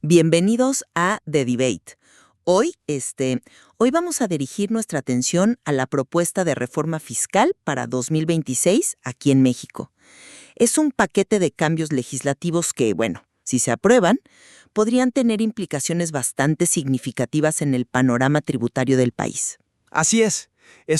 Bienvenidos a The Debate. Hoy, hoy vamos a dirigir nuestra atención a la propuesta de reforma fiscal para 2026 aquí en México. Es un paquete de cambios legislativos que, bueno, si se aprueban, podrían tener implicaciones bastante significativas en el panorama tributario del país. Así es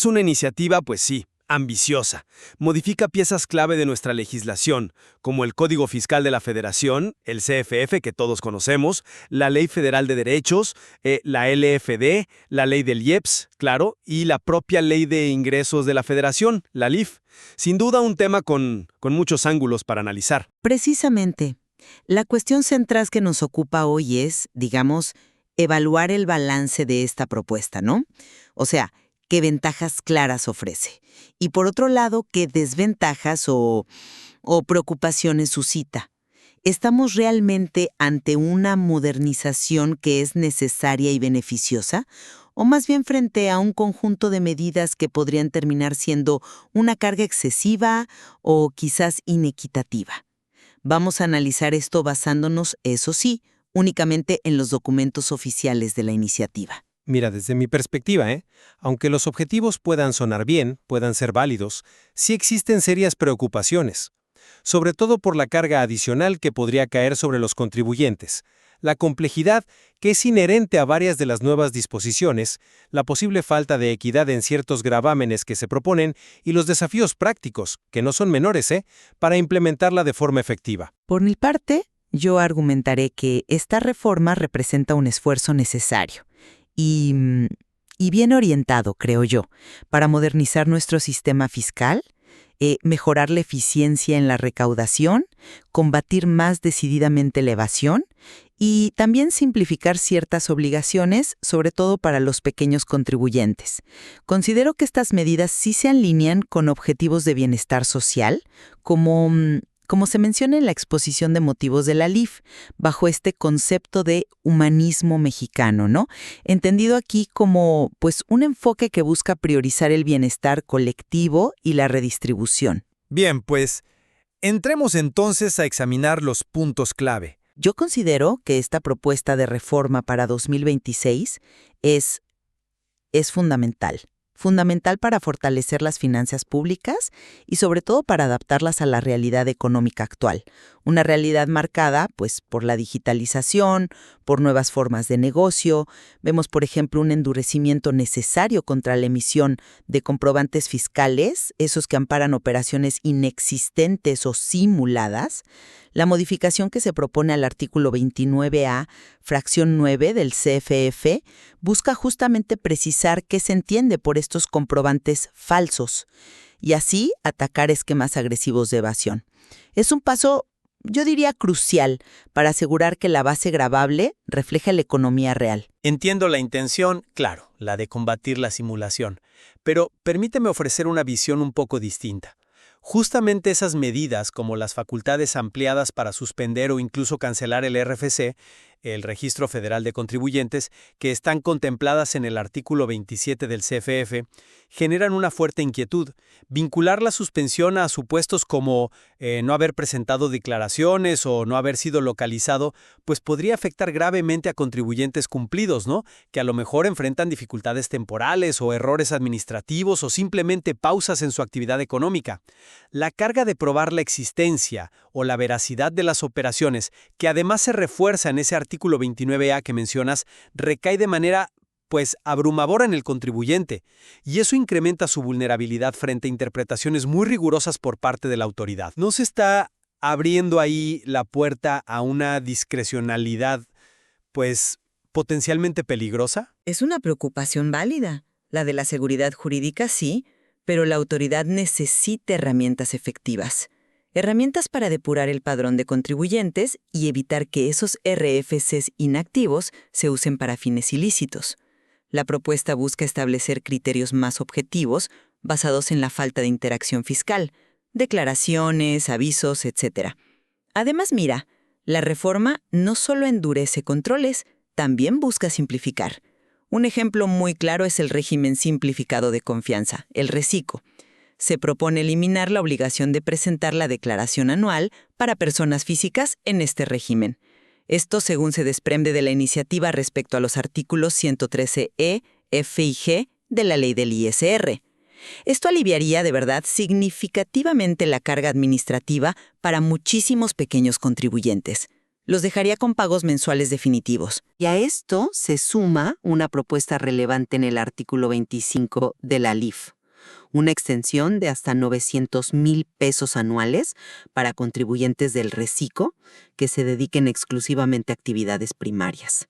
una iniciativa, pues sí, ambiciosa. Modifica piezas clave de nuestra legislación, como el Código Fiscal de la Federación, el CFF que todos conocemos, la Ley Federal de Derechos, la LFD, la Ley del IEPS, claro, y la propia Ley de Ingresos de la Federación, la LIF. Sin duda un tema con muchos ángulos para analizar. Precisamente, la cuestión central que nos ocupa hoy es, digamos, evaluar el balance de esta propuesta, ¿no? O sea, qué ventajas claras ofrece. Y por otro lado, qué desventajas o preocupaciones suscita. ¿Estamos realmente ante una modernización que es necesaria y beneficiosa? ¿O más bien frente a un conjunto de medidas que podrían terminar siendo una carga excesiva o quizás inequitativa? Vamos a analizar esto basándonos, eso sí, únicamente en los documentos oficiales de la iniciativa. Mira, desde mi perspectiva, aunque los objetivos puedan sonar bien, puedan ser válidos, sí existen serias preocupaciones, sobre todo por la carga adicional que podría caer sobre los contribuyentes, la complejidad que es inherente a varias de las nuevas disposiciones, la posible falta de equidad en ciertos gravámenes que se proponen y los desafíos prácticos, que no son menores, para implementarla de forma efectiva. Por mi parte, yo argumentaré que esta reforma representa un esfuerzo necesario y bien orientado, creo yo, para modernizar nuestro sistema fiscal, mejorar la eficiencia en la recaudación, combatir más decididamente la evasión y también simplificar ciertas obligaciones, sobre todo para los pequeños contribuyentes. Considero que estas medidas sí se alinean con objetivos de bienestar social, como se menciona en la exposición de motivos de la LIF, bajo este concepto de humanismo mexicano, ¿no? Entendido aquí como, pues, un enfoque que busca priorizar el bienestar colectivo y la redistribución. Bien, pues, entremos entonces a examinar los puntos clave. Yo considero que esta propuesta de reforma para 2026 es fundamental. Fundamental para fortalecer las finanzas públicas y sobre todo para adaptarlas a la realidad económica actual. Una realidad marcada, pues, por la digitalización, por nuevas formas de negocio. Vemos, por ejemplo, un endurecimiento necesario contra la emisión de comprobantes fiscales, esos que amparan operaciones inexistentes o simuladas. La modificación que se propone al artículo 29A, fracción 9 del CFF, busca justamente precisar qué se entiende por estos comprobantes falsos y así atacar esquemas agresivos de evasión. Es un paso, yo diría, crucial para asegurar que la base gravable refleja la economía real. Entiendo la intención, claro, la de combatir la simulación, pero permíteme ofrecer una visión un poco distinta. Justamente esas medidas, como las facultades ampliadas para suspender o incluso cancelar el RFC, el Registro Federal de Contribuyentes, que están contempladas en el artículo 27 del CFF, generan una fuerte inquietud. Vincular la suspensión a supuestos como no haber presentado declaraciones o no haber sido localizado, pues podría afectar gravemente a contribuyentes cumplidos, ¿no? Que a lo mejor enfrentan dificultades temporales o errores administrativos o simplemente pausas en su actividad económica. La carga de probar la existencia o la veracidad de las operaciones, que además se refuerza en ese artículo 29A que mencionas, recae de manera, pues, abrumadora en el contribuyente, y eso incrementa su vulnerabilidad frente a interpretaciones muy rigurosas por parte de la autoridad. ¿No se está abriendo ahí la puerta a una discrecionalidad, pues, potencialmente peligrosa? Es una preocupación válida. La de la seguridad jurídica sí, pero la autoridad necesita herramientas efectivas. Herramientas para depurar el padrón de contribuyentes y evitar que esos RFCs inactivos se usen para fines ilícitos. La propuesta busca establecer criterios más objetivos basados en la falta de interacción fiscal, declaraciones, avisos, etc. Además, mira, la reforma no solo endurece controles, también busca simplificar. Un ejemplo muy claro es el régimen simplificado de confianza, el RECICO. Se propone eliminar la obligación de presentar la declaración anual para personas físicas en este régimen. Esto según se desprende de la iniciativa respecto a los artículos 113E, F y G de la ley del ISR. Esto aliviaría de verdad significativamente la carga administrativa para muchísimos pequeños contribuyentes. Los dejaría con pagos mensuales definitivos. Y a esto se suma una propuesta relevante en el artículo 25 de la LIF. Una extensión de hasta 900,000 pesos anuales para contribuyentes del RECICO que se dediquen exclusivamente a actividades primarias.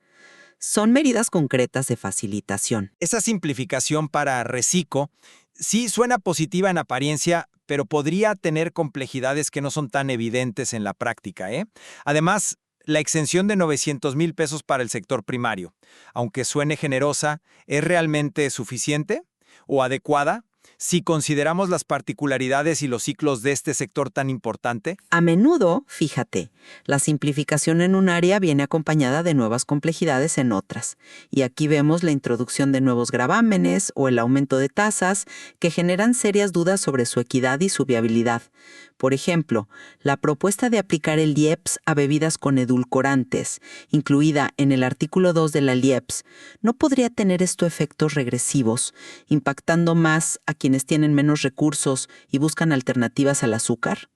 Son medidas concretas de facilitación. Esa simplificación para Recico sí suena positiva en apariencia, pero podría tener complejidades que no son tan evidentes en la práctica, ¿eh? Además, la exención de 900,000 pesos para el sector primario, aunque suene generosa, ¿es realmente suficiente o adecuada si consideramos las particularidades y los ciclos de este sector tan importante? A menudo, fíjate, la simplificación en un área viene acompañada de nuevas complejidades en otras. Y aquí vemos la introducción de nuevos gravámenes o el aumento de tasas que generan serias dudas sobre su equidad y su viabilidad. Por ejemplo, la propuesta de aplicar el IEPS a bebidas con edulcorantes, incluida en el artículo 2 de la LIEPS, ¿no podría tener esto efectos regresivos, impactando más a quienes tienen menos recursos y buscan alternativas al azúcar?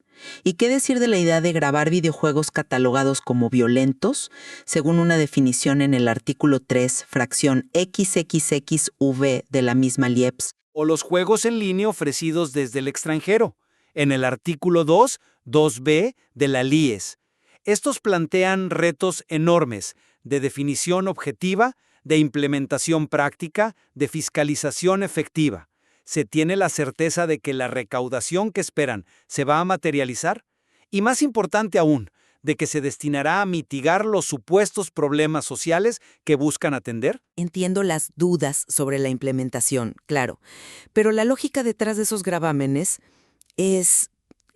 ¿Y qué decir de la idea de gravar videojuegos catalogados como violentos, según una definición en el artículo 3, fracción XXXV de la misma LIEPS? O los juegos en línea ofrecidos desde el extranjero, en el artículo 2, 2b de la LIES. Estos plantean retos enormes de definición objetiva, de implementación práctica, de fiscalización efectiva. ¿Se tiene la certeza de que la recaudación que esperan se va a materializar? Y más importante aún, de que se destinará a mitigar los supuestos problemas sociales que buscan atender? Entiendo las dudas sobre la implementación, claro, pero la lógica detrás de esos gravámenes es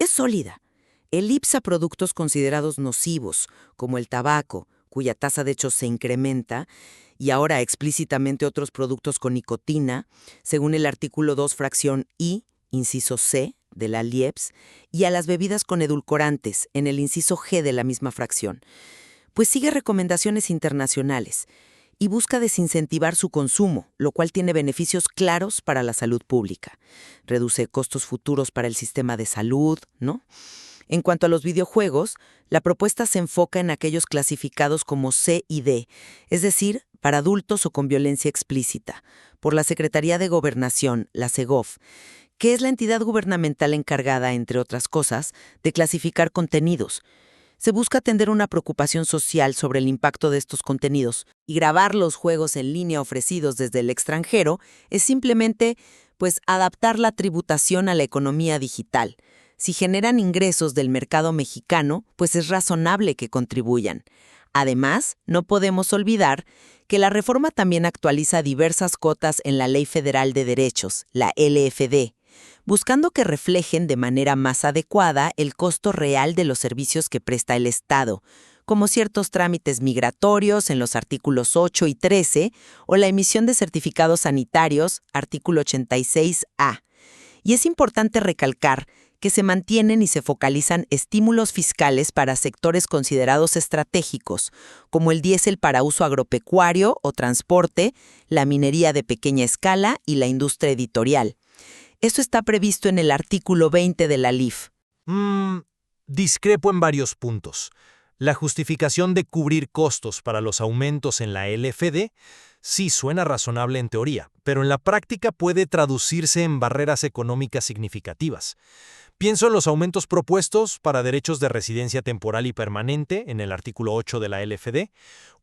sólida. El IEPS a productos considerados nocivos, como el tabaco, cuya tasa de hecho se incrementa, y ahora explícitamente otros productos con nicotina, según el artículo 2, fracción I, inciso C, de la LIEPS, y a las bebidas con edulcorantes, en el inciso G de la misma fracción, pues sigue recomendaciones internacionales y busca desincentivar su consumo, lo cual tiene beneficios claros para la salud pública. Reduce costos futuros para el sistema de salud, ¿no? En cuanto a los videojuegos, la propuesta se enfoca en aquellos clasificados como C y D, es decir, para adultos o con violencia explícita, por la Secretaría de Gobernación, la SEGOV, que es la entidad gubernamental encargada, entre otras cosas, de clasificar contenidos. Se busca atender una preocupación social sobre el impacto de estos contenidos, y grabar los juegos en línea ofrecidos desde el extranjero es simplemente, adaptar la tributación a la economía digital. Si generan ingresos del mercado mexicano, es razonable que contribuyan. Además, no podemos olvidar que la reforma también actualiza diversas cotas en la Ley Federal de Derechos, la LFD, buscando que reflejen de manera más adecuada el costo real de los servicios que presta el Estado, como ciertos trámites migratorios en los artículos 8 y 13 o la emisión de certificados sanitarios, artículo 86A. Y es importante recalcar que se mantienen y se focalizan estímulos fiscales para sectores considerados estratégicos, como el diésel para uso agropecuario o transporte, la minería de pequeña escala y la industria editorial. Esto está previsto en el artículo 20 de la LIF. Discrepo en varios puntos. La justificación de cubrir costos para los aumentos en la LFD sí suena razonable en teoría, pero en la práctica puede traducirse en barreras económicas significativas. Pienso en los aumentos propuestos para derechos de residencia temporal y permanente, en el artículo 8 de la LFD,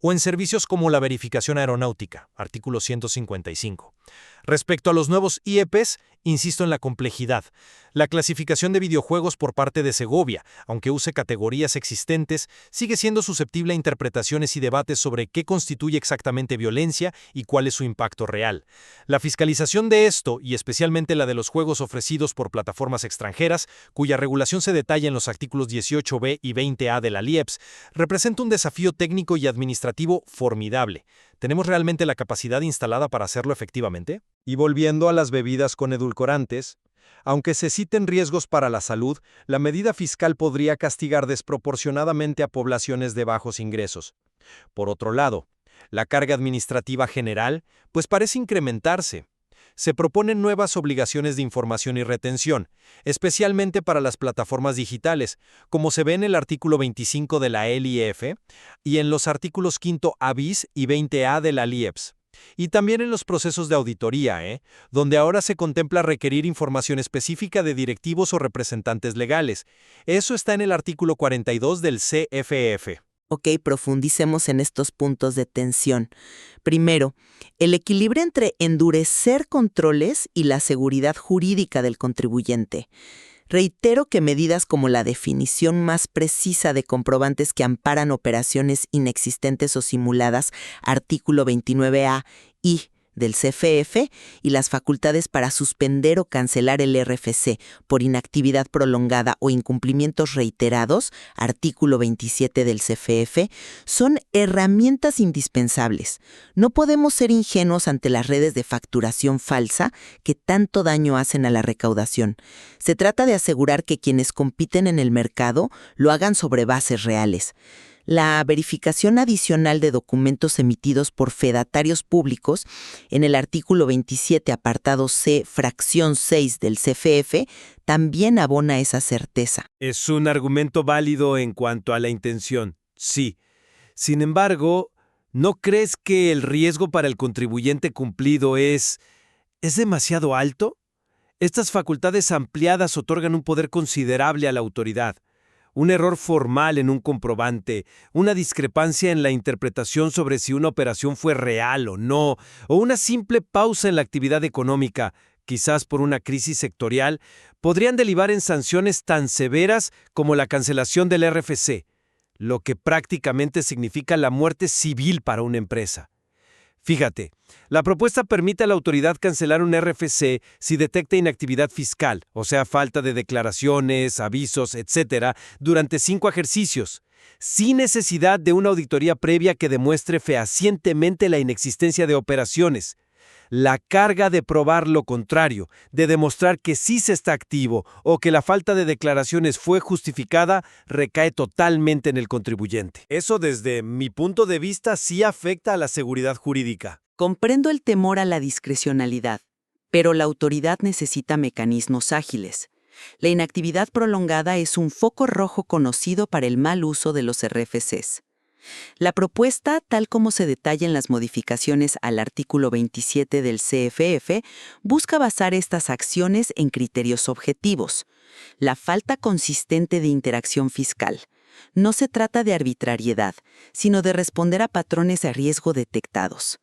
o en servicios como la verificación aeronáutica, artículo 155. Respecto a los nuevos IEPs, insisto en la complejidad. La clasificación de videojuegos por parte de Segovia, aunque use categorías existentes, sigue siendo susceptible a interpretaciones y debates sobre qué constituye exactamente violencia y cuál es su impacto real. La fiscalización de esto, y especialmente la de los juegos ofrecidos por plataformas extranjeras, cuya regulación se detalla en los artículos 18b y 20a de la LIEPS, representa un desafío técnico y administrativo formidable. ¿Tenemos realmente la capacidad instalada para hacerlo efectivamente? Y volviendo a las bebidas con edulcorantes, Aunque se citen riesgos para la salud, la medida fiscal podría castigar desproporcionadamente a poblaciones de bajos ingresos. Por otro lado, la carga administrativa general, pues parece incrementarse. Se proponen nuevas obligaciones de información y retención, especialmente para las plataformas digitales, como se ve en el artículo 25 de la LIF y en los artículos 5A bis y 20A de la LIEPS. Y también en los procesos de auditoría, donde ahora se contempla requerir información específica de directivos o representantes legales. Eso está en el artículo 42 del CFF. Ok, profundicemos en estos puntos de tensión. Primero, el equilibrio entre endurecer controles y la seguridad jurídica del contribuyente. Reitero que medidas como la definición más precisa de comprobantes que amparan operaciones inexistentes o simuladas, artículo 29A y del CFF, y las facultades para suspender o cancelar el RFC por inactividad prolongada o incumplimientos reiterados, artículo 27 del CFF, son herramientas indispensables. No podemos ser ingenuos ante las redes de facturación falsa que tanto daño hacen a la recaudación. Se trata de asegurar que quienes compiten en el mercado lo hagan sobre bases reales. La verificación adicional de documentos emitidos por fedatarios públicos en el artículo 27, apartado C, fracción 6 del CFF, también abona esa certeza. Es un argumento válido en cuanto a la intención, sí. Sin embargo, ¿no crees que el riesgo para el contribuyente cumplido es demasiado alto? Estas facultades ampliadas otorgan un poder considerable a la autoridad. Un error formal en un comprobante, una discrepancia en la interpretación sobre si una operación fue real o no, o una simple pausa en la actividad económica, quizás por una crisis sectorial, podrían derivar en sanciones tan severas como la cancelación del RFC, lo que prácticamente significa la muerte civil para una empresa. Fíjate, la propuesta permite a la autoridad cancelar un RFC si detecta inactividad fiscal, o sea, falta de declaraciones, avisos, etc., durante 5 ejercicios, sin necesidad de una auditoría previa que demuestre fehacientemente la inexistencia de operaciones. La carga de probar lo contrario, de demostrar que sí se está activo o que la falta de declaraciones fue justificada, recae totalmente en el contribuyente. Eso, desde mi punto de vista, sí afecta a la seguridad jurídica. Comprendo el temor a la discrecionalidad, pero la autoridad necesita mecanismos ágiles. La inactividad prolongada es un foco rojo conocido para el mal uso de los RFCs. La propuesta, tal como se detalla en las modificaciones al artículo 27 del CFF, busca basar estas acciones en criterios objetivos. La falta consistente de interacción fiscal. No se trata de arbitrariedad, sino de responder a patrones de riesgo detectados.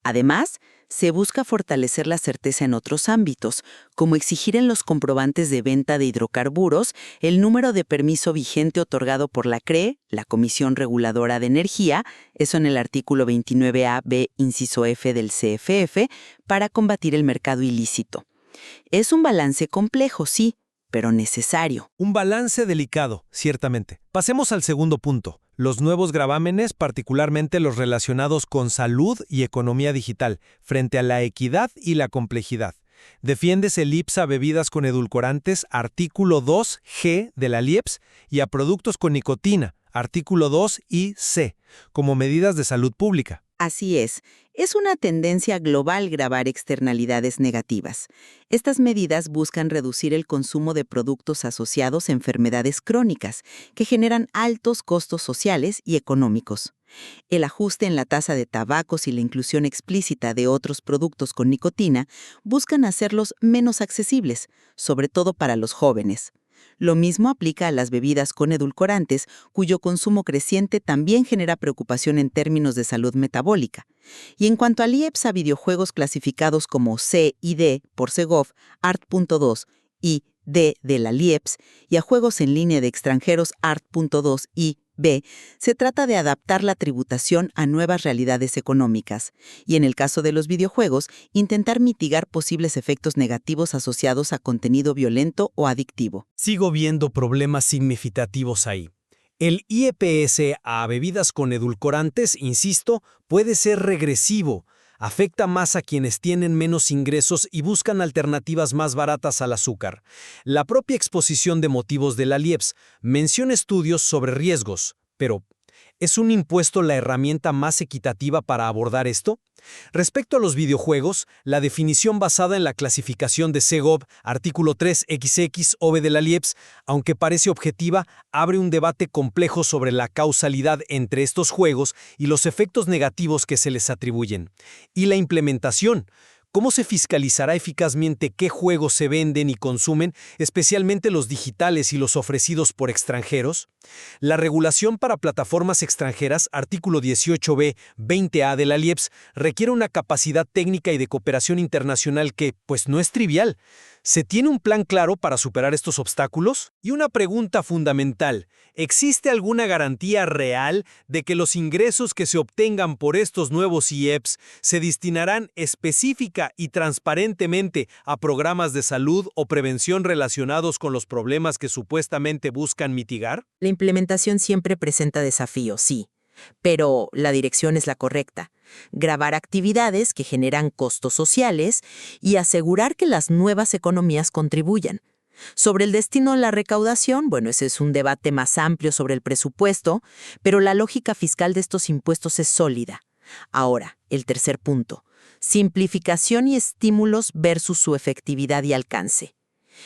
Además, se busca fortalecer la certeza en otros ámbitos, como exigir en los comprobantes de venta de hidrocarburos el número de permiso vigente otorgado por la CRE, la Comisión Reguladora de Energía, eso en el artículo 29A, B, inciso F del CFF, para combatir el mercado ilícito. Es un balance complejo, sí, pero necesario. Un balance delicado, ciertamente. Pasemos al segundo punto. Los nuevos gravámenes, particularmente los relacionados con salud y economía digital, frente a la equidad y la complejidad. Defiendes el IPS a bebidas con edulcorantes, artículo 2G de la LIEPS, y a productos con nicotina, artículo 2 y C, como medidas de salud pública. Así es una tendencia global gravar externalidades negativas. Estas medidas buscan reducir el consumo de productos asociados a enfermedades crónicas, que generan altos costos sociales y económicos. El ajuste en la tasa de tabacos y la inclusión explícita de otros productos con nicotina buscan hacerlos menos accesibles, sobre todo para los jóvenes. Lo mismo aplica a las bebidas con edulcorantes, cuyo consumo creciente también genera preocupación en términos de salud metabólica. Y en cuanto al IEPS a videojuegos clasificados como C y D por Segov, Art.2 y D de la LIEPS, y a juegos en línea de extranjeros Art.2 y B, se trata de adaptar la tributación a nuevas realidades económicas y, en el caso de los videojuegos, intentar mitigar posibles efectos negativos asociados a contenido violento o adictivo. Sigo viendo problemas significativos ahí. El IEPS a bebidas con edulcorantes, insisto, puede ser regresivo. Afecta más a quienes tienen menos ingresos y buscan alternativas más baratas al azúcar. La propia exposición de motivos de la LIEPS menciona estudios sobre riesgos, pero ¿es un impuesto la herramienta más equitativa para abordar esto? Respecto a los videojuegos, la definición basada en la clasificación de Segov, artículo 3XX-OB de la LIEPS, aunque parece objetiva, abre un debate complejo sobre la causalidad entre estos juegos y los efectos negativos que se les atribuyen. Y la implementación. ¿Cómo se fiscalizará eficazmente qué juegos se venden y consumen, especialmente los digitales y los ofrecidos por extranjeros? La regulación para plataformas extranjeras, artículo 18b, 20a de la LIEPS, requiere una capacidad técnica y de cooperación internacional que, pues, no es trivial. ¿Se tiene un plan claro para superar estos obstáculos? Y una pregunta fundamental: ¿existe alguna garantía real de que los ingresos que se obtengan por estos nuevos IEPS se destinarán específica y transparentemente a programas de salud o prevención relacionados con los problemas que supuestamente buscan mitigar? La implementación siempre presenta desafíos, sí, pero la dirección es la correcta. Grabar actividades que generan costos sociales y asegurar que las nuevas economías contribuyan. Sobre el destino de la recaudación, bueno, ese es un debate más amplio sobre el presupuesto, pero la lógica fiscal de estos impuestos es sólida. Ahora, el tercer punto: simplificación y estímulos versus su efectividad y alcance.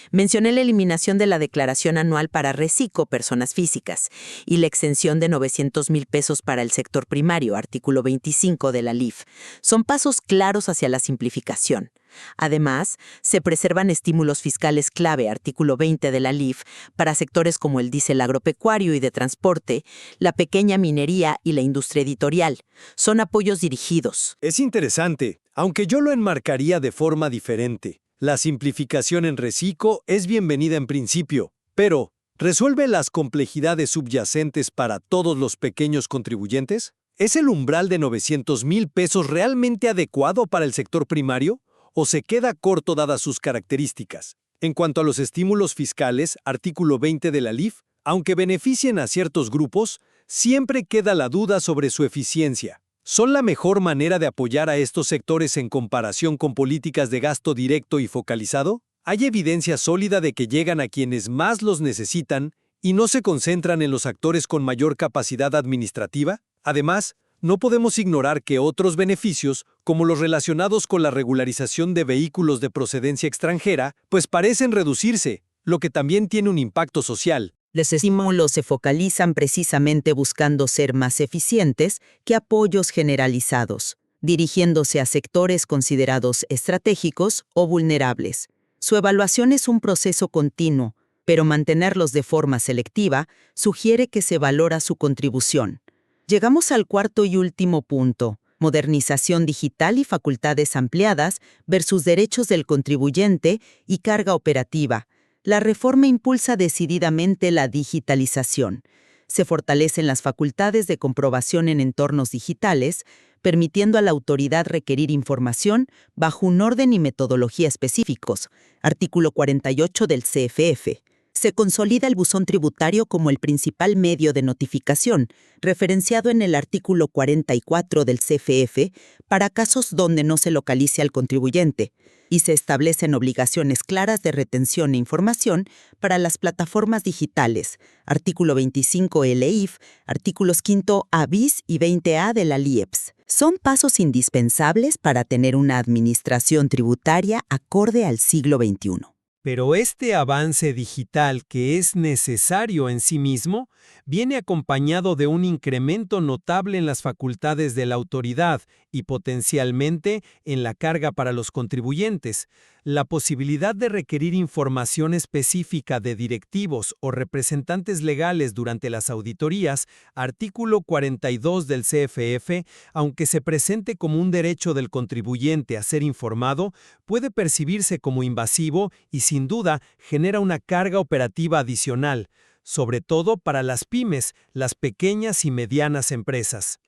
Mencioné la eliminación de la declaración anual para Recico, personas físicas, y la exención de 900,000 pesos para el sector primario, artículo 25 de la LIF. Son pasos claros hacia la simplificación. Además, se preservan estímulos fiscales clave, artículo 20 de la LIF, para sectores como el diésel agropecuario y de transporte, la pequeña minería y la industria editorial. Son apoyos dirigidos. Es interesante, aunque yo lo enmarcaría de forma diferente. La simplificación en Recico es bienvenida en principio, pero ¿resuelve las complejidades subyacentes para todos los pequeños contribuyentes? ¿Es el umbral de 900,000 pesos realmente adecuado para el sector primario o se queda corto dadas sus características? En cuanto a los estímulos fiscales, artículo 20 de la LIF, aunque beneficien a ciertos grupos, siempre queda la duda sobre su eficiencia. ¿Son la mejor manera de apoyar a estos sectores en comparación con políticas de gasto directo y focalizado? ¿Hay evidencia sólida de que llegan a quienes más los necesitan y no se concentran en los actores con mayor capacidad administrativa? Además, no podemos ignorar que otros beneficios, como los relacionados con la regularización de vehículos de procedencia extranjera, pues parecen reducirse, lo que también tiene un impacto social. Los estímulos se focalizan precisamente buscando ser más eficientes que apoyos generalizados, dirigiéndose a sectores considerados estratégicos o vulnerables. Su evaluación es un proceso continuo, pero mantenerlos de forma selectiva sugiere que se valora su contribución. Llegamos al cuarto y último punto: modernización digital y facultades ampliadas versus derechos del contribuyente y carga operativa. La reforma impulsa decididamente la digitalización. Se fortalecen las facultades de comprobación en entornos digitales, permitiendo a la autoridad requerir información bajo un orden y metodología específicos. Artículo 48 del CFF. Se consolida el buzón tributario como el principal medio de notificación, referenciado en el artículo 44 del CFF, para casos donde no se localice al contribuyente, y se establecen obligaciones claras de retención e información para las plataformas digitales, artículo 25 LIF, artículos 5A bis y 20A de la LIEPS. Son pasos indispensables para tener una administración tributaria acorde al siglo XXI. Pero este avance digital, que es necesario en sí mismo, viene acompañado de un incremento notable en las facultades de la autoridad y potencialmente en la carga para los contribuyentes. La posibilidad de requerir información específica de directivos o representantes legales durante las auditorías, artículo 42 del CFF, aunque se presente como un derecho del contribuyente a ser informado, puede percibirse como invasivo y sin duda genera una carga operativa adicional, sobre todo para las pymes, las pequeñas y medianas empresas.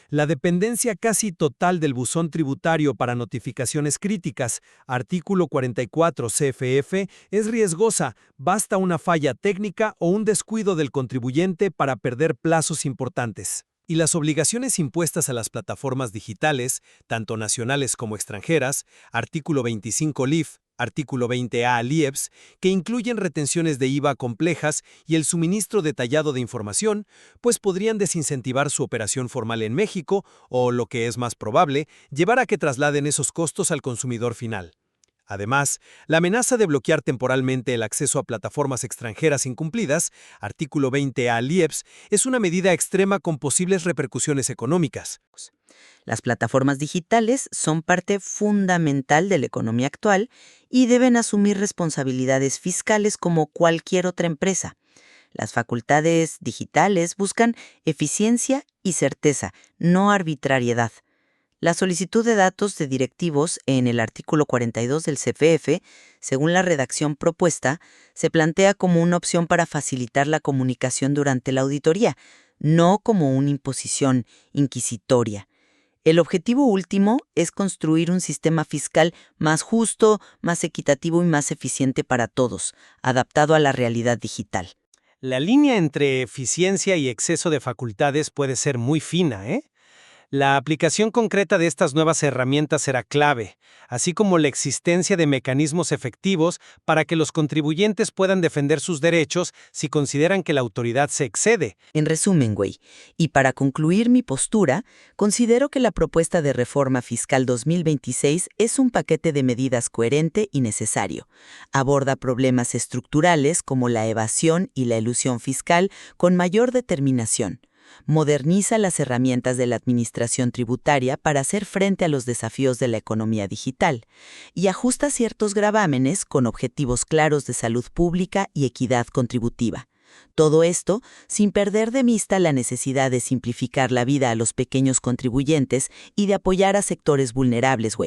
La dependencia casi total del buzón tributario para notificaciones críticas, artículo 44 CFF, es riesgosa. Basta una falla técnica o un descuido del contribuyente para perder plazos importantes. Y las obligaciones impuestas a las plataformas digitales, tanto nacionales como extranjeras, artículo 25 LIF, artículo 20A LIEPS, que incluyen retenciones de IVA complejas y el suministro detallado de información, pues podrían desincentivar su operación formal en México o, lo que es más probable, llevar a que trasladen esos costos al consumidor final. Además, la amenaza de bloquear temporalmente el acceso a plataformas extranjeras incumplidas, artículo 20A LIEPS, es una medida extrema con posibles repercusiones económicas. Las plataformas digitales son parte fundamental de la economía actual y deben asumir responsabilidades fiscales como cualquier otra empresa. Las facultades digitales buscan eficiencia y certeza, no arbitrariedad. La solicitud de datos de directivos en el artículo 42 del CFF, según la redacción propuesta, se plantea como una opción para facilitar la comunicación durante la auditoría, no como una imposición inquisitoria. El objetivo último es construir un sistema fiscal más justo, más equitativo y más eficiente para todos, adaptado a la realidad digital. La línea entre eficiencia y exceso de facultades puede ser muy fina, ¿eh? La aplicación concreta de estas nuevas herramientas será clave, así como la existencia de mecanismos efectivos para que los contribuyentes puedan defender sus derechos si consideran que la autoridad se excede. En resumen, y para concluir mi postura, considero que la propuesta de reforma fiscal 2026 es un paquete de medidas coherente y necesario. Aborda problemas estructurales como la evasión y la elusión fiscal con mayor determinación. Moderniza las herramientas de la administración tributaria para hacer frente a los desafíos de la economía digital y ajusta ciertos gravámenes con objetivos claros de salud pública y equidad contributiva. Todo esto sin perder de vista la necesidad de simplificar la vida a los pequeños contribuyentes y de apoyar a sectores vulnerables,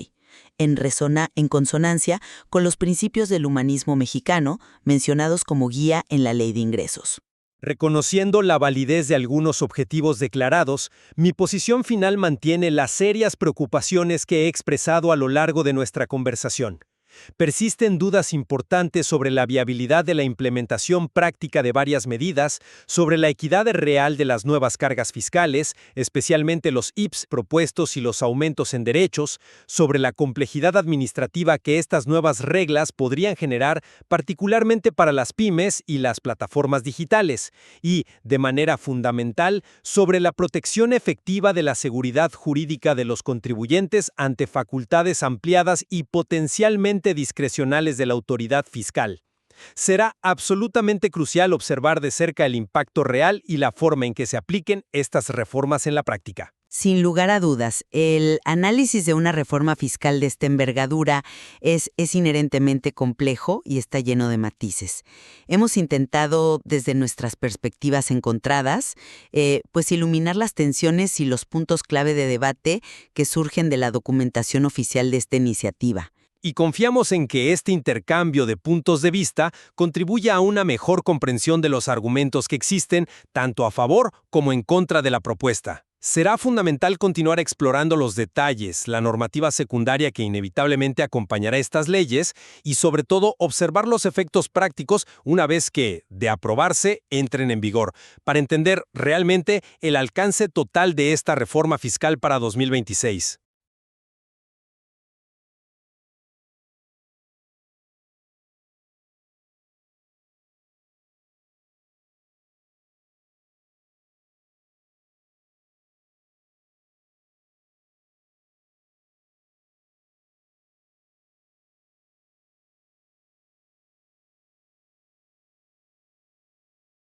en consonancia con los principios del humanismo mexicano mencionados como guía en la Ley de Ingresos. Reconociendo la validez de algunos objetivos declarados, mi posición final mantiene las serias preocupaciones que he expresado a lo largo de nuestra conversación. Persisten dudas importantes sobre la viabilidad de la implementación práctica de varias medidas, sobre la equidad real de las nuevas cargas fiscales, especialmente los IPS propuestos y los aumentos en derechos, sobre la complejidad administrativa que estas nuevas reglas podrían generar, particularmente para las pymes y las plataformas digitales, y, de manera fundamental, sobre la protección efectiva de la seguridad jurídica de los contribuyentes ante facultades ampliadas y potencialmente discrecionales de la autoridad fiscal. Será absolutamente crucial observar de cerca el impacto real y la forma en que se apliquen estas reformas en la práctica. Sin lugar a dudas, el análisis de una reforma fiscal de esta envergadura es inherentemente complejo y está lleno de matices. Hemos intentado, desde nuestras perspectivas encontradas, iluminar las tensiones y los puntos clave de debate que surgen de la documentación oficial de esta iniciativa. Y confiamos en que este intercambio de puntos de vista contribuya a una mejor comprensión de los argumentos que existen, tanto a favor como en contra de la propuesta. Será fundamental continuar explorando los detalles, la normativa secundaria que inevitablemente acompañará estas leyes y, sobre todo, observar los efectos prácticos una vez que, de aprobarse, entren en vigor, para entender realmente el alcance total de esta reforma fiscal para 2026.